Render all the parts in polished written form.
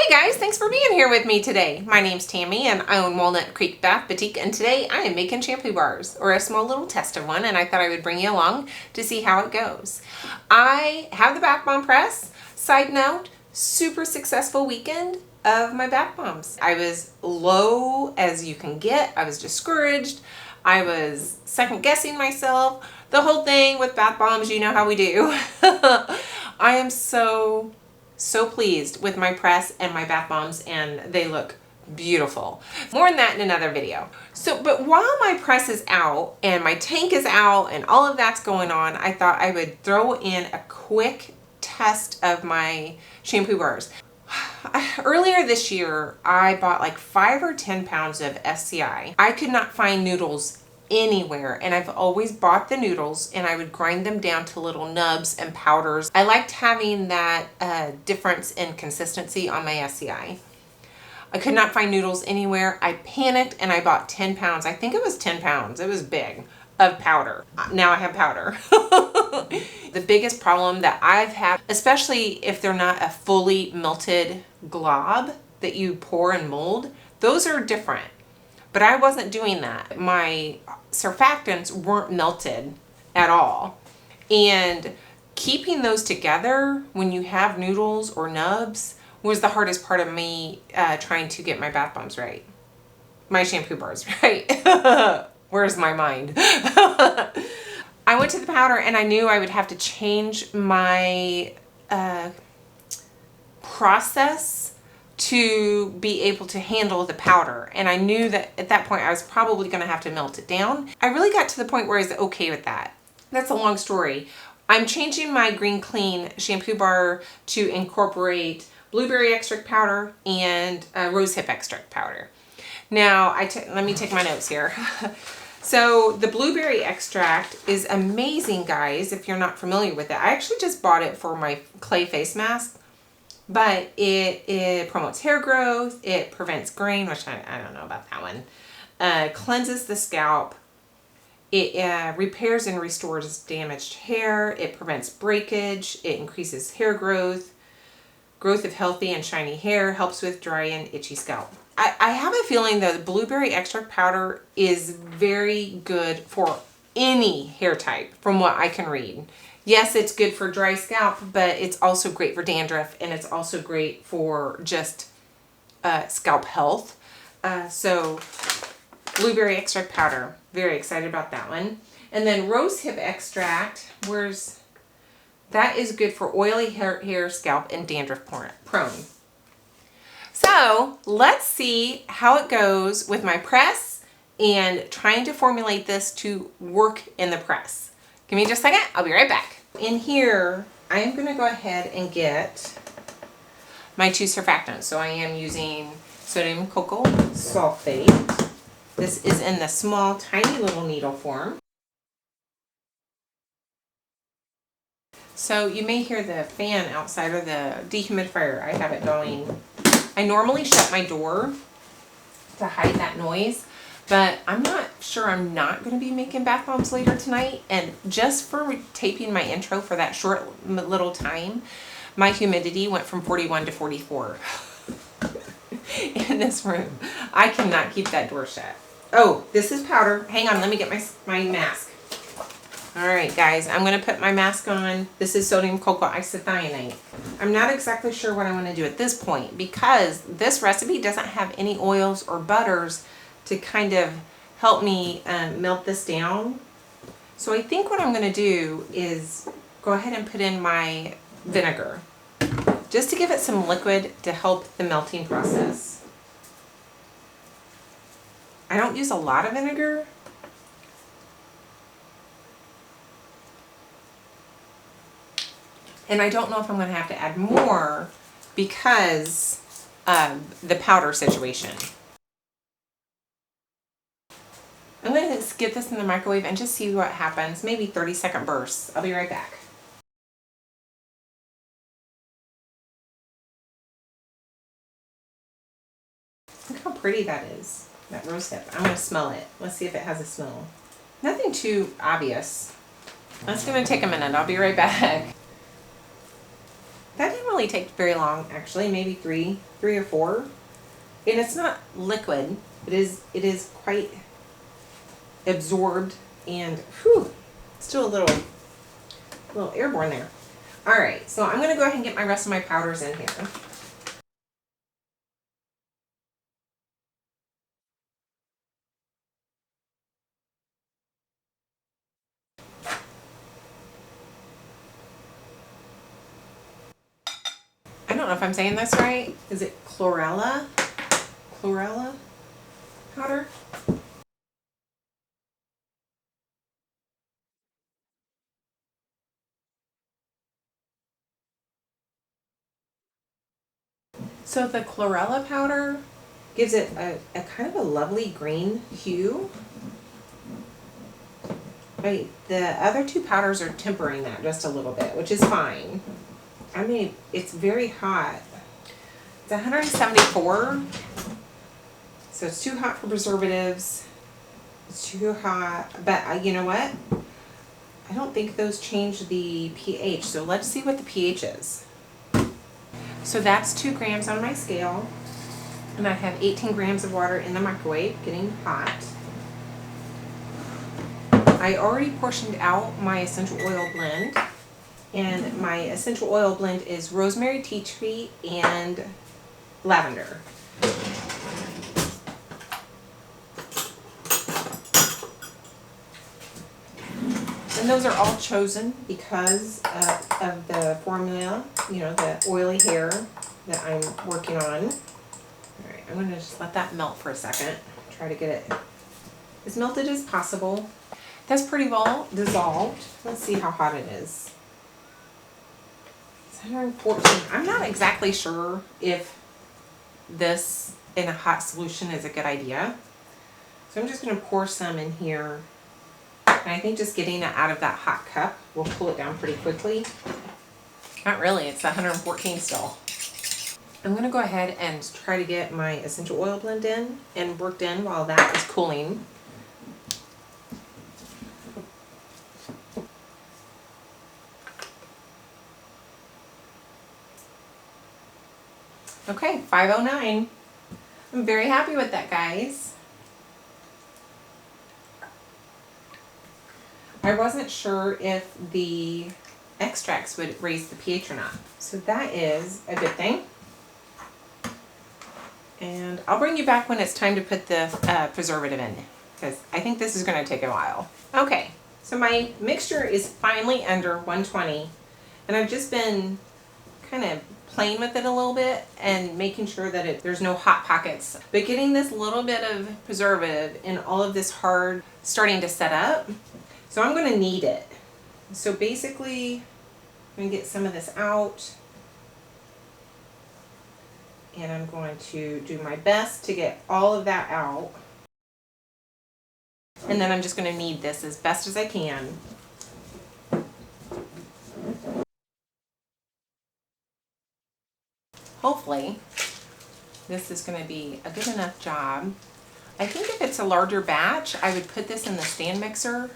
Hi guys, thanks for being here with me today. My name's Tammy and I own Walnut Creek Bath Boutique, and today I am making shampoo bars, or a small little test of one, and I thought I would bring you along to see how it goes. I have the bath bomb press. Side note, super successful weekend of my bath bombs. I was low as you can get. I was discouraged. I was second guessing myself. The whole thing with bath bombs, you know how we do. I am so pleased with my press and my bath bombs, and they look beautiful. More on that in another video. But while my press is out and my tank is out and all of that's going on, I thought I would throw in a quick test of my shampoo bars. Earlier this year, I bought like 5 or 10 pounds of SCI. I could not find noodles anywhere, and I've always bought the noodles and I would grind them down to little nubs and powders. I liked having that difference in consistency on my SCI. I could not find noodles anywhere. I panicked and I bought 10 pounds. I think it was 10 pounds. It was big, of powder. Now I have powder. The biggest problem that I've had, especially if they're not a fully melted glob that you pour and mold, those are different. But I wasn't doing that. My surfactants weren't melted at all. And keeping those together when you have noodles or nubs was the hardest part of me trying to get my bath bombs right. My shampoo bars right. Where's my mind? I went to the powder and I knew I would have to change my process to be able to handle the powder. And I knew that at that point I was probably going to have to melt it down. I really got to the point where I was okay with that. That's a long story. I'm changing my Green Clean shampoo bar to incorporate blueberry extract powder and rosehip extract powder. Now, let me take my notes here. So the blueberry extract is amazing, guys, if you're not familiar with it. I actually just bought it for my clay face mask. But it promotes hair growth, it prevents graying, which I don't know about that one. Cleanses the scalp, it repairs and restores damaged hair, it prevents breakage, it increases hair growth of healthy and shiny hair, helps with dry and itchy scalp. I have a feeling that the blueberry extract powder is very good for any hair type, from what I can read. Yes, it's good for dry scalp, but it's also great for dandruff, and it's also great for just scalp health. So blueberry extract powder, very excited about that one. And then rosehip extract, that is good for oily hair, scalp, and dandruff prone. So let's see how it goes with my press and trying to formulate this to work in the press. Give me just a second, I'll be right back. In here, I am going to go ahead and get my 2 surfactants. So I am using sodium cocoa sulfate. This is in the small, tiny little needle form. So you may hear the fan outside, or the dehumidifier. I have it going. I normally shut my door to hide that noise, but I'm not sure I'm not going to be making bath bombs later tonight. And just for taping my intro for that short little time, my humidity went from 41 to 44 in this room. I cannot keep that door shut. Oh, this is powder. Hang on, let me get my mask. All right, guys, I'm going to put my mask on. This is sodium cocoa isothianate. I'm not exactly sure what I want to do at this point, because this recipe doesn't have any oils or butters to kind of help me melt this down. So I think what I'm going to do is go ahead and put in my vinegar, just to give it some liquid to help the melting process. I don't use a lot of vinegar. And I don't know if I'm going to have to add more because of the powder situation. I'm going to get this in the microwave and just see what happens. Maybe 30-second bursts. I'll be right back. Look how pretty that is, that rosehip. I'm going to smell it. Let's see if it has a smell. Nothing too obvious. That's going to take a minute. I'll be right back. That didn't really take very long, actually, maybe three or four. And it's not liquid. It is quite absorbed, and whew, still a little airborne there. All right, so I'm gonna go ahead and get my rest of my powders in here. I don't know if I'm saying this right. Is it chlorella? Chlorella powder? So the chlorella powder gives it a kind of a lovely green hue. Right, the other two powders are tempering that just a little bit, which is fine. I mean, it's very hot. It's 174, so it's too hot for preservatives. It's too hot, but you know what? I don't think those change the pH, so let's see what the pH is. So that's 2 grams on my scale, and I have 18 grams of water in the microwave getting hot. I already portioned out my essential oil blend, and my essential oil blend is rosemary, tea tree, and lavender. And those are all chosen because of the formula, you know, the oily hair that I'm working on. All right, I'm going to just let that melt for a second. Try to get it as melted as possible. That's pretty well dissolved. Let's see how hot it is. It's 114. I'm not exactly sure if this in a hot solution is a good idea. So I'm just going to pour some in here. And I think just getting it out of that hot cup will cool it down pretty quickly. Not really, it's 114 still. I'm going to go ahead and try to get my essential oil blend in and worked in while that is cooling. Okay, 509. I'm very happy with that, guys. I wasn't sure if the extracts would raise the pH or not. So that is a good thing. And I'll bring you back when it's time to put the preservative in, because I think this is going to take a while. Okay, so my mixture is finally under 120, and I've just been kind of playing with it a little bit and making sure that there's no hot pockets. But getting this little bit of preservative in all of this hard starting to set up. So I'm going to knead it. So basically, I'm going to get some of this out. And I'm going to do my best to get all of that out. And then I'm just going to knead this as best as I can. Hopefully, this is going to be a good enough job. I think if it's a larger batch, I would put this in the stand mixer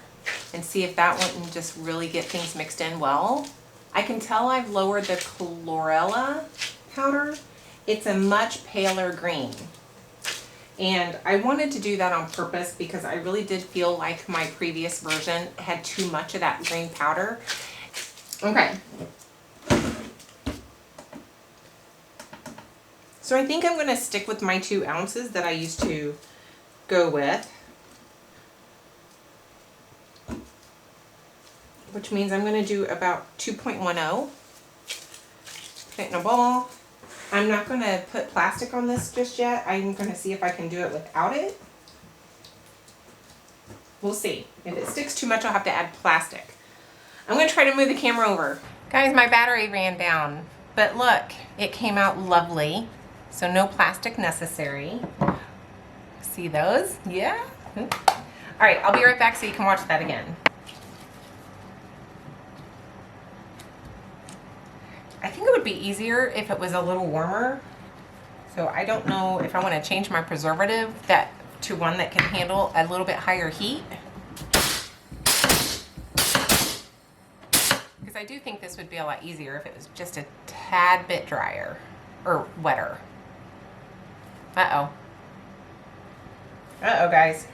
and see if that wouldn't just really get things mixed in well. I can tell I've lowered the chlorella powder. It's a much paler green. And I wanted to do that on purpose because I really did feel like my previous version had too much of that green powder. Okay. So I think I'm going to stick with my 2 ounces that I used to go with. Which means I'm going to do about 2.10. Put it in a bowl. I'm not going to put plastic on this just yet. I'm going to see if I can do it without it. We'll see. If it sticks too much, I'll have to add plastic. I'm going to try to move the camera over. Guys, my battery ran down. But look, it came out lovely. So no plastic necessary. See those? Yeah? All right, I'll be right back so you can watch that again. I think it would be easier if it was a little warmer. So I don't know if I want to change my preservative to one that can handle a little bit higher heat. Because I do think this would be a lot easier if it was just a tad bit drier or wetter. Uh-oh. Uh-oh, guys.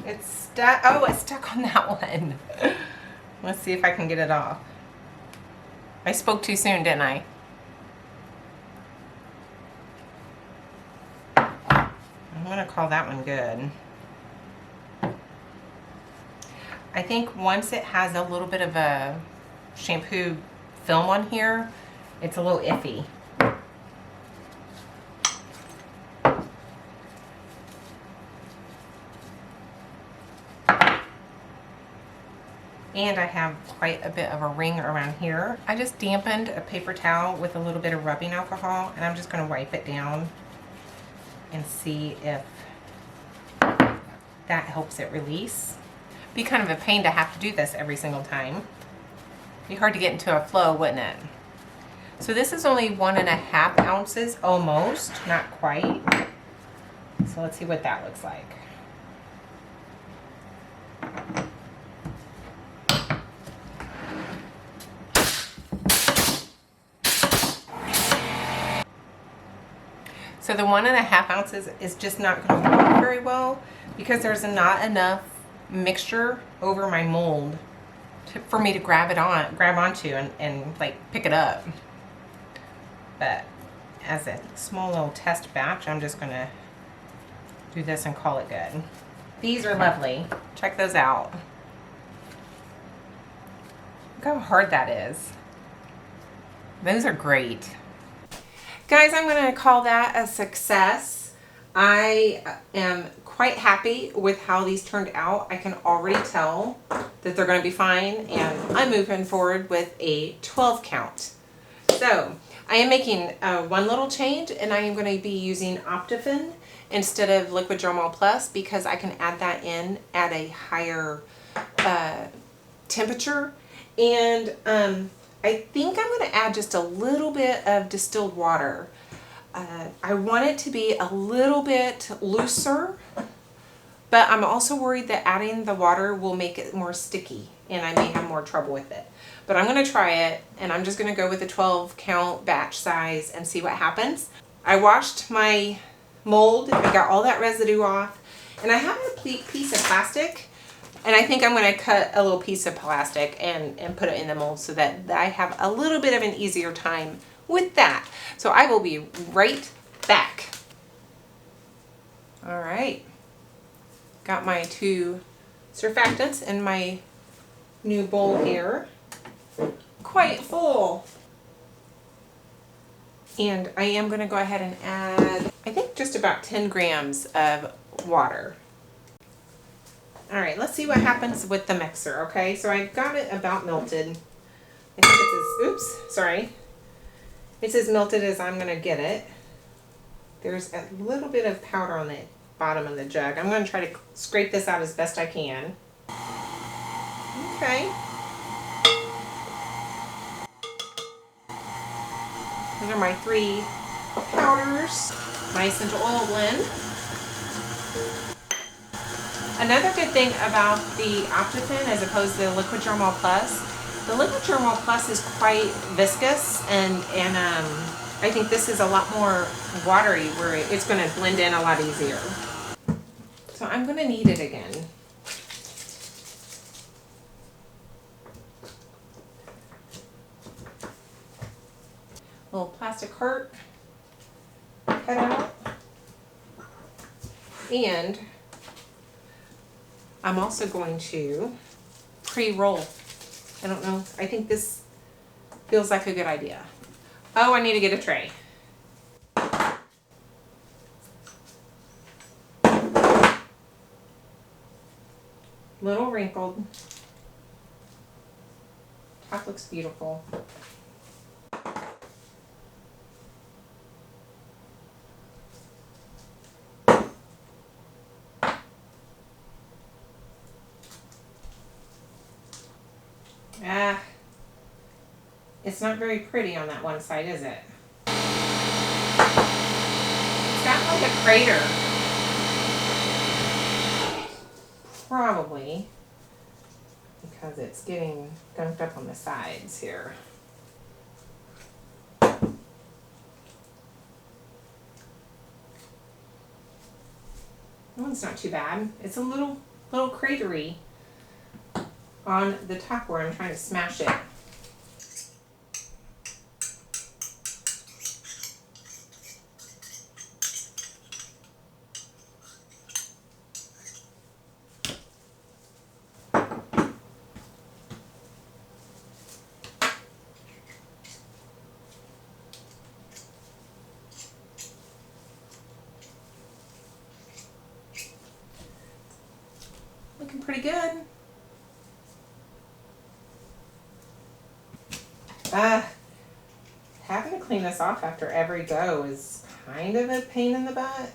It's stuck. Oh, it's stuck on that one. Let's see if I can get it off. I spoke too soon, didn't I? I'm gonna call that one good. I think once it has a little bit of a shampoo film on here, it's a little iffy. And I have quite a bit of a ring around here. I just dampened a paper towel with a little bit of rubbing alcohol, and I'm just going to wipe it down and see if that helps it release. Be kind of a pain to have to do this every single time. Be hard to get into a flow, wouldn't it? So this is only 1.5 ounces, almost, not quite. So let's see what that looks like. So the 1.5 ounces is just not going to work very well because there's not enough mixture over my mold for me to grab onto and like pick it up. But as a small little test batch, I'm just going to do this and call it good. These are lovely. Check those out. Look how hard that is. Those are great. Guys, I'm going to call that a success. I am quite happy with how these turned out. I can already tell that they're going to be fine, and I'm moving forward with a 12 count. So I am making one little change, and I am going to be using Optifin instead of Liquid Dermal Plus because I can add that in at a higher temperature. And I think I'm going to add just a little bit of distilled water. I want it to be a little bit looser, but I'm also worried that adding the water will make it more sticky and I may have more trouble with it. But I'm going to try it, and I'm just going to go with a 12 count batch size and see what happens. I washed my mold, I got all that residue off, and I have a piece of plastic. And I think I'm going to cut a little piece of plastic and put it in the mold so that I have a little bit of an easier time with that. So I will be right back. All right. Got my 2 surfactants in my new bowl here. Quite full. And I am going to go ahead and add, I think, just about 10 grams of water. All right, let's see what happens with the mixer, okay? So I got it about melted. I think it's as, oops, sorry. It's as melted as I'm gonna get it. There's a little bit of powder on the bottom of the jug. I'm gonna try to scrape this out as best I can. Okay. Those are my 3 powders. My essential oil blend. Another good thing about the Optifin as opposed to the Liquid Dermal Plus, the Liquid Dermal Plus is quite viscous, and I think this is a lot more watery where it's going to blend in a lot easier. So I'm going to knead it again. Little plastic heart cut out, and I'm also going to pre-roll. I don't know, I think this feels like a good idea. Oh, I need to get a tray. Little wrinkled. Top looks beautiful. It's not very pretty on that one side, is it? It's got like a crater. probably because it's getting gunked up on the sides here. That one's not too bad. It's a little cratery on the top where I'm trying to smash it. Looking pretty good. Having to clean this off after every go is kind of a pain in the butt.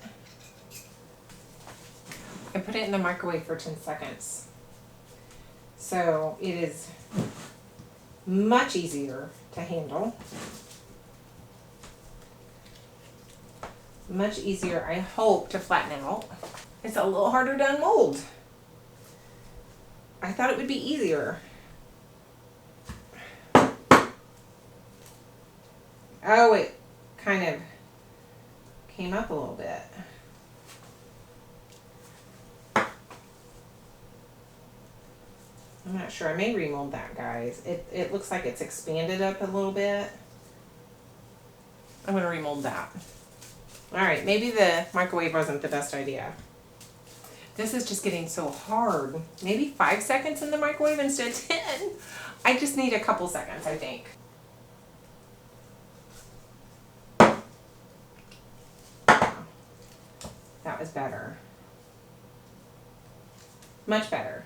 I put it in the microwave for 10 seconds. So it is much easier to handle. Much easier, I hope, to flatten out. It's a little harder to unmold. I thought it would be easier. Oh, it kind of came up a little bit. I'm not sure. I may remold that, guys. It looks like it's expanded up a little bit. I'm going to remold that. Alright, maybe the microwave wasn't the best idea. This is just getting so hard. Maybe 5 seconds in the microwave instead of 10. I just need a couple seconds, I think. That was better. Much better.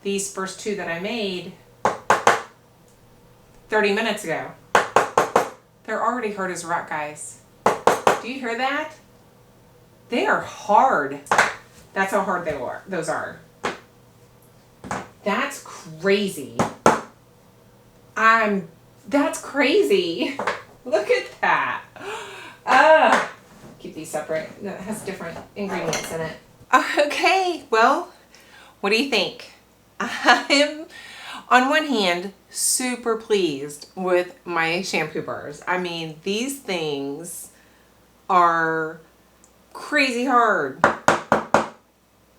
These first two that I made 30 minutes ago. They're already hard as rock, guys. Do you hear that? They are hard. That's how hard those are. That's crazy. That's crazy. Look at that. Keep these separate. That has different ingredients in it. Okay, well, what do you think? I'm, on one hand, super pleased with my shampoo bars. I mean, these things are crazy hard.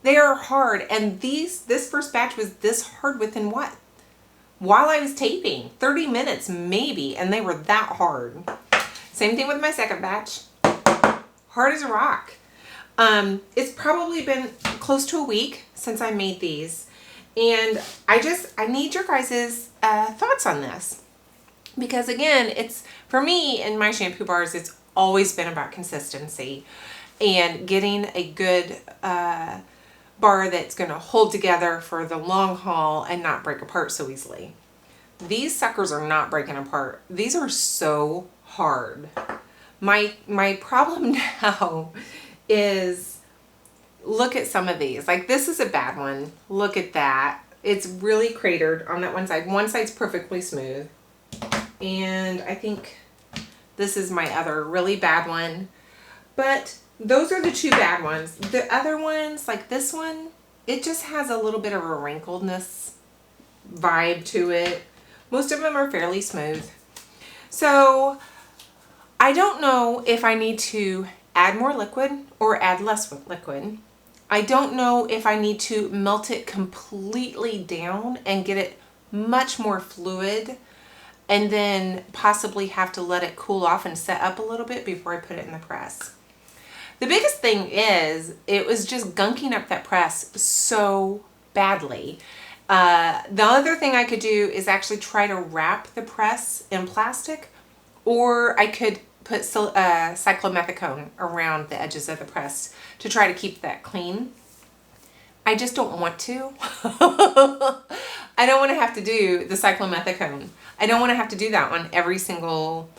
They are hard, and this first batch was this hard within what? While I was taping, 30 minutes maybe, and they were that hard. Same thing with my second batch. Hard as a rock. It's probably been close to a week since I made these, and I need your guys' thoughts on this, because again, it's, for me and my shampoo bars, it's always been about consistency and getting a good bar that's going to hold together for the long haul and not break apart so easily. These suckers are not breaking apart. These are so hard. My problem now is, look at some of these. Like, this is a bad one. Look at that. It's really cratered on that one side. One side's perfectly smooth. And I think this is my other really bad one. But those are the two bad ones. The other ones, like this one, it just has a little bit of a wrinkledness vibe to it. Most of them are fairly smooth. So I don't know if I need to add more liquid or add less liquid. I don't know if I need to melt it completely down and get it much more fluid, and then possibly have to let it cool off and set up a little bit before I put it in the press. The biggest thing is, it was just gunking up that press so badly. The other thing I could do is actually try to wrap the press in plastic, or I could put cyclomethicone around the edges of the press to try to keep that clean. I just don't want to. I don't want to have to do the cyclomethicone. I don't want to have to do that on every single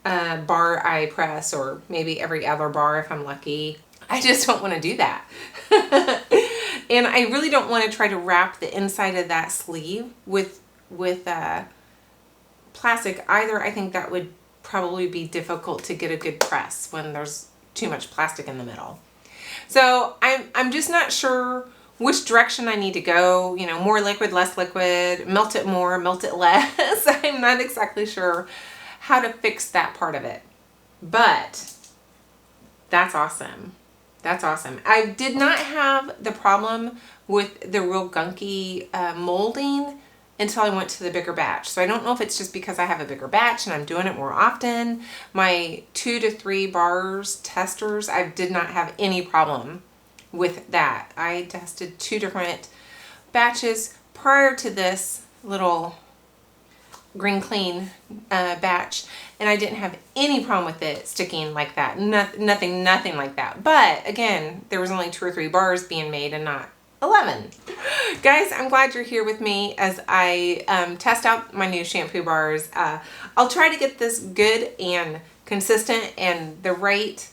bar I press, or maybe every other bar if I'm lucky. I just don't want to do that. And I really don't want to try to wrap the inside of that sleeve with plastic either. I think that would probably be difficult to get a good press when there's too much plastic in the middle. So I'm just not sure which direction I need to go, you know, more liquid, less liquid, melt it more, melt it less. I'm not exactly sure how to fix that part of it, but that's awesome. That's awesome. I did not have the problem with the real gunky molding until I went to the bigger batch. So I don't know if it's just because I have a bigger batch and I'm doing it more often. My 2 to 3 bars testers, I did not have any problem with that. I tested 2 different batches prior to this little Green Clean batch, and I didn't have any problem with it sticking like that. Nothing like that. But again, there was only 2 or 3 bars being made and not 11. Guys, I'm glad you're here with me as I test out my new shampoo bars. I'll try to get this good and consistent and the right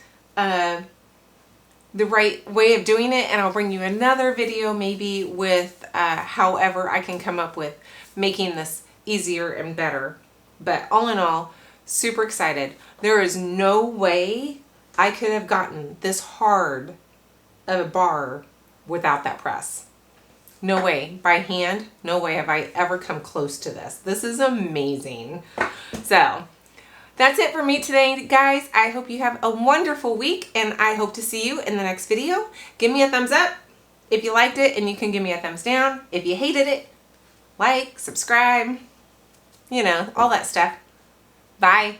way of doing it, and I'll bring you another video maybe with however I can come up with making this easier and better. But all in all, super excited. There is no way I could have gotten this hard of a bar without that press. No way. By hand, no way have I ever come close to this. This is amazing. So that's it for me today, guys. I hope you have a wonderful week, and I hope to see you in the next video. Give me a thumbs up if you liked it, and you can give me a thumbs down if you hated it. Like, subscribe, you know, all that stuff. Bye.